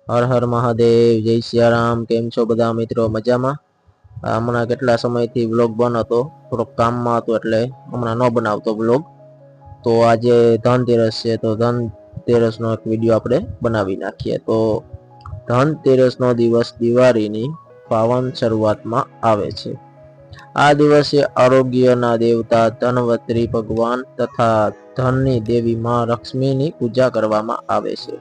હર હર મહાદેવ, જય સિયારામ. કેમ છો બધા મિત્રો? મજામાં? હમણાં કેટલા સમયથી વ્લોગ બંધ હતો, થોડોક કામમાં હતો એટલે હમણાં ન બનાવતો વ્લોગ. તો આજે ધનતેરસ છે, તો ધનતેરસ નો એક વિડીયો આપણે બનાવી નાખીએ. તો ધનતેરસ નો દિવસ દિવાળીની પાવન શરૂઆતમાં આવે છે. આ દિવસે આરોગ્યના દેવતા ધનવંતરી ભગવાન તથા ધનની દેવી માં લક્ષ્મીની પૂજા કરવામાં આવે છે.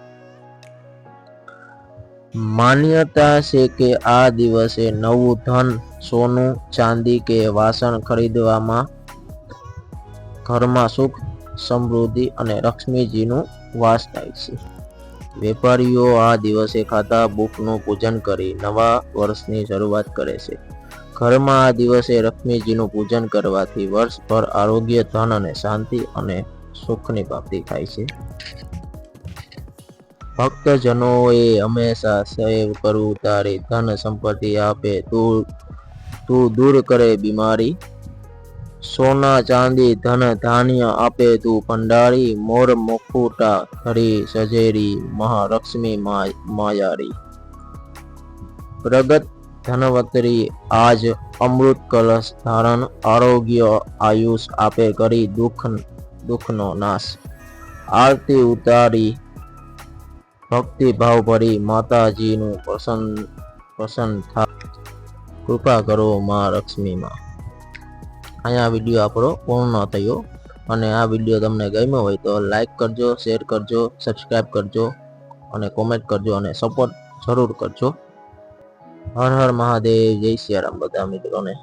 માન્યતા છે કે આ દિવસે નવું ધન, સોનું, ચાંદી કે વાસણ ખરીદવામાં ઘરમાં સુખ, સમૃદ્ધિ અને લક્ષ્મીજીનું વાસ થાય છે. વેપારીઓ આ દિવસે ખાતા બુકનું પૂજન કરી નવા વર્ષની શરૂઆત કરે છે. ઘરમાં આ દિવસે લક્ષ્મીજીનું પૂજન કરવાથી વર્ષભર આરોગ્ય, ધન અને શાંતિ અને સુખની પ્રાપ્તિ થાય છે. ભક્તજનોએ હંમેશા સેવ કરવું તારી ધન સંપત્તિ આપે તું દૂર કરે બીમારી. સોના ચાંદી ધન ધાન્ય આપે તું ભંડારી. મોર મુખુટા ધરી સજેરી મહાલક્ષ્મી માયારી. પ્રગટ ધનવંતરી આજ અમૃત કલશ ધારણ. આરોગ્ય આયુષ આપે કરી દુઃખનો નાશ. આરતી ઉતારી ભક્તિ ભાવ ભરી માતાજીનું પ્રસન્ન થાય. કૃપા કરો માં લક્ષ્મી માં. અહીંયા વિડીયો આપણો પૂર્ણ થયો. અને આ વિડીયો તમને ગમ્યો હોય તો લાઈક કરજો, શેર કરજો, સબસ્ક્રાઈબ કરજો અને કોમેન્ટ કરજો અને સપોર્ટ જરૂર કરજો. હર હર મહાદેવ, જય સિયારામ બધા મિત્રોને.